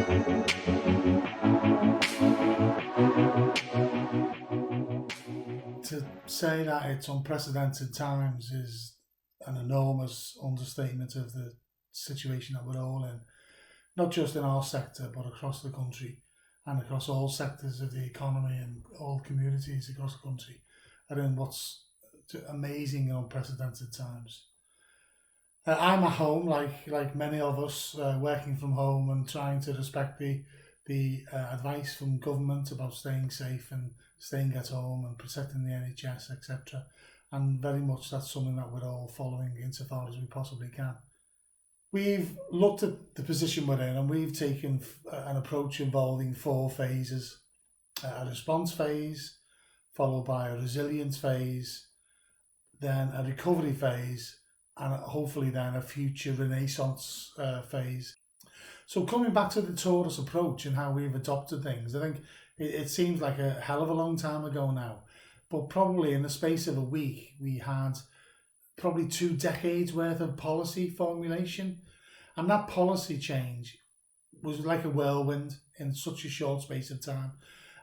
To say that it's unprecedented times is an enormous understatement of the situation that we're all in, not just in our sector, but across the country and across all sectors of the economy, and all communities across the country are in what's amazing and unprecedented times. I'm at home, like many of us, working from home and trying to respect the advice from government about staying safe and staying at home and protecting the NHS, etc. And very much that's something that we're all following insofar as we possibly can. We've looked at the position we're in, and we've taken an approach involving four phases: a response phase, followed by a resilience phase, then a recovery phase, and hopefully then a future renaissance phase. So coming back to the Torus approach and how we've adopted things, I think it seems like a hell of a long time ago now, but probably in the space of a week we had probably 2 decades worth of policy formulation, and that policy change was like a whirlwind in such a short space of time.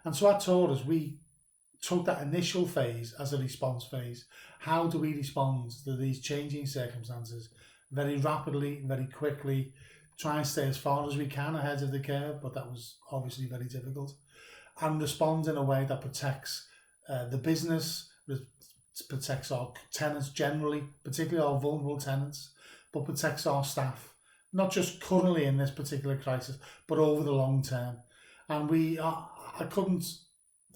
And so at Torus we took that initial phase as a response phase. How do we respond to these changing circumstances very rapidly, very quickly, try and stay as far as we can ahead of the curve, but that was obviously very difficult, and respond in a way that protects the business, protects our tenants generally, particularly our vulnerable tenants, but protects our staff, not just currently in this particular crisis, but over the long term. And I couldn't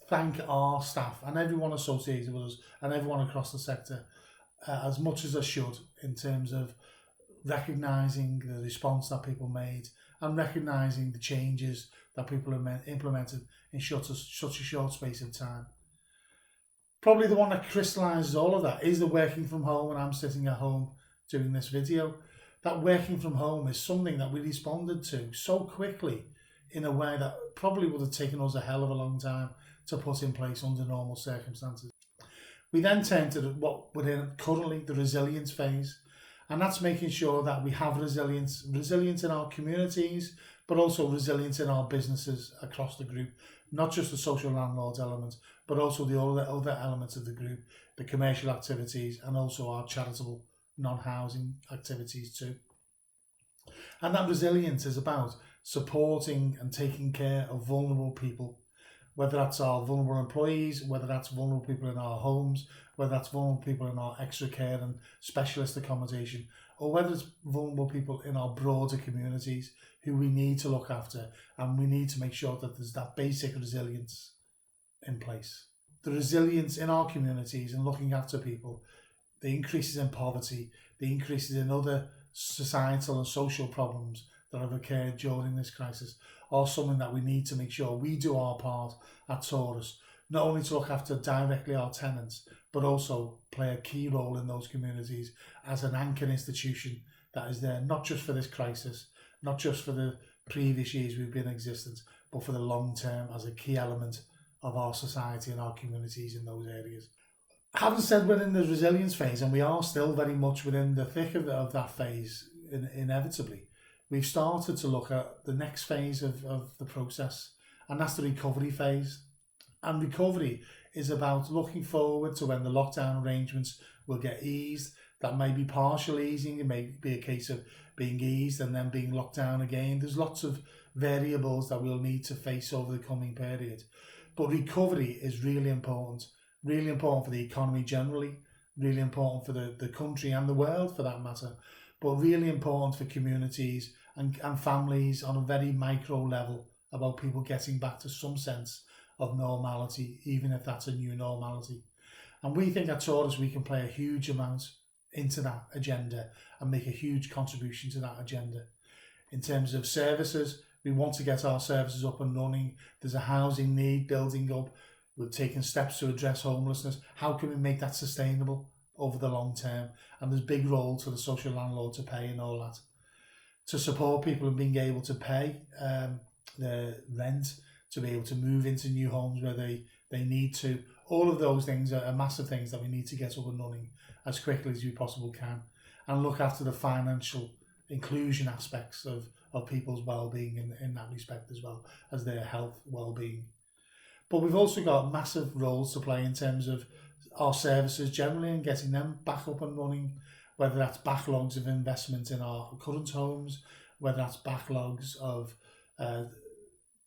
thank our staff and everyone associated with us and everyone across the sector as much as I should, in terms of recognising the response that people made and recognising the changes that people have implemented in such a short space of time. Probably the one that crystallises all of that is the working from home, and I'm sitting at home doing this video. That working from home is something that we responded to so quickly in a way that probably would have taken us a hell of a long time to put in place under normal circumstances. We then turned to what we're in currently, the resilience phase, and that's making sure that we have resilience in our communities, but also resilience in our businesses across the group, not just the social landlords element, but also the other elements of the group, the commercial activities, and also our charitable non-housing activities too. And that resilience is about supporting and taking care of vulnerable people, whether that's our vulnerable employees, whether that's vulnerable people in our homes, whether that's vulnerable people in our extra care and specialist accommodation, or whether it's vulnerable people in our broader communities who we need to look after, and we need to make sure that there's that basic resilience in place. The resilience in our communities and looking after people, the increases in poverty, the increases in other societal and social problems that have occurred during this crisis, are something that we need to make sure we do our part at Torus, not only to look after directly our tenants, but also play a key role in those communities as an anchor institution that is there not just for this crisis, not just for the previous years we've been in existence, but for the long term as a key element of our society and our communities in those areas. Having said we're in the resilience phase, and we are still very much within the thick of that phase, inevitably, we've started to look at the next phase of the process, and that's the recovery phase. And recovery is about looking forward to when the lockdown arrangements will get eased. That may be partial easing, it may be a case of being eased and then being locked down again. There's lots of variables that we'll need to face over the coming period. But recovery is really important for the economy generally, really important for the country and the world for that matter, but really important for communities and families on a very micro level, about people getting back to some sense of normality, even if that's a new normality. And we think at Torus we can play a huge amount into that agenda and make a huge contribution to that agenda. In terms of services, we want to get our services up and running. There's a housing need building up. We're taking steps to address homelessness. How can we make that sustainable over the long term? And there's big role to the social landlord to pay and all that. To support people in being able to pay the rent, to be able to move into new homes where they need to. All of those things are massive things that we need to get up and running as quickly as we possibly can, and look after the financial inclusion aspects of people's well-being in that respect, as well as their health well-being. But we've also got massive roles to play in terms of our services generally and getting them back up and running, whether that's backlogs of investment in our current homes, whether that's backlogs of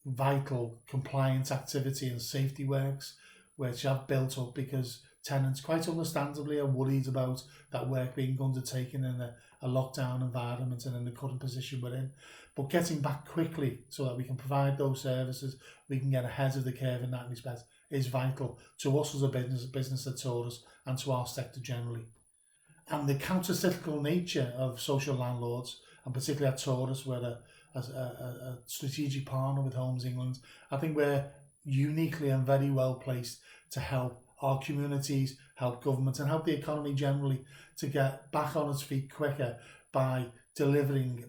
vital compliance activity and safety works, which have built up because tenants quite understandably are worried about that work being undertaken in a lockdown environment and in the current position we're in. But getting back quickly so that we can provide those services, we can get ahead of the curve in that respect, is vital to us as a business at Torus and to our sector generally. And the counter-cyclical nature of social landlords, and particularly at Torus, we're a strategic partner with Homes England, I think we're uniquely and very well placed to help our communities, help government and help the economy generally to get back on its feet quicker by delivering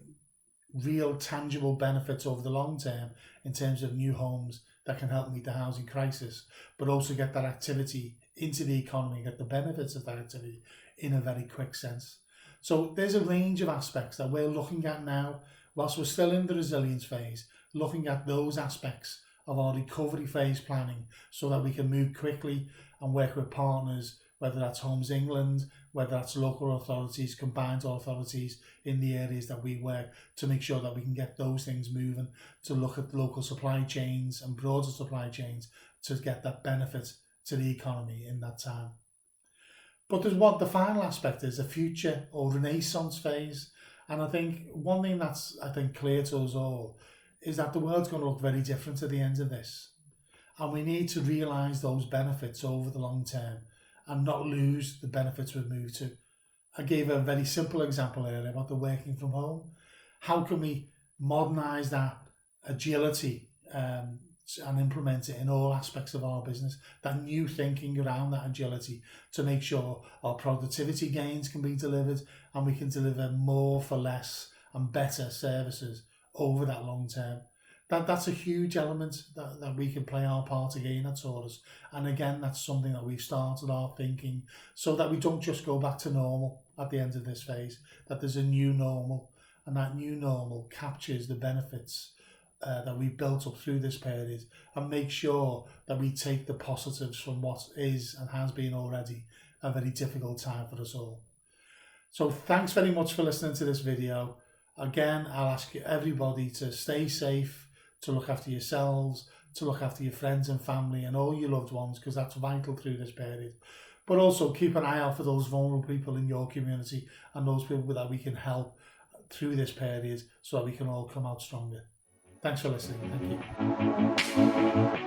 real tangible benefits over the long term in terms of new homes that can help meet the housing crisis, but also get that activity into the economy, get the benefits of that activity in a very quick sense. So there's a range of aspects that we're looking at now, whilst we're still in the resilience phase, looking at those aspects of our recovery phase planning so that we can move quickly and work with partners, whether that's Homes England, whether that's local authorities, combined authorities in the areas that we work, to make sure that we can get those things moving, to look at local supply chains and broader supply chains to get that benefit to the economy in that time. But the final aspect is a future or renaissance phase. And I think one thing that's, clear to us all is that the world's going to look very different at the end of this. And we need to realise those benefits over the long term and not lose the benefits we've moved to. I gave a very simple example earlier about the working from home. How can we modernise that agility and implement it in all aspects of our business, that new thinking around that agility, to make sure our productivity gains can be delivered and we can deliver more for less and better services over that long term. That's a huge element that we can play our part again at Torus. And again, that's something that we've started our thinking so that we don't just go back to normal at the end of this phase, that there's a new normal, and that new normal captures the benefits that we've built up through this period and make sure that we take the positives from what is and has been already a very difficult time for us all. So thanks very much for listening to this video. Again, I'll ask everybody to stay safe, to look after yourselves, to look after your friends and family and all your loved ones, because that's vital through this period. But also keep an eye out for those vulnerable people in your community and those people that we can help through this period so that we can all come out stronger. Thanks for listening. Thank you.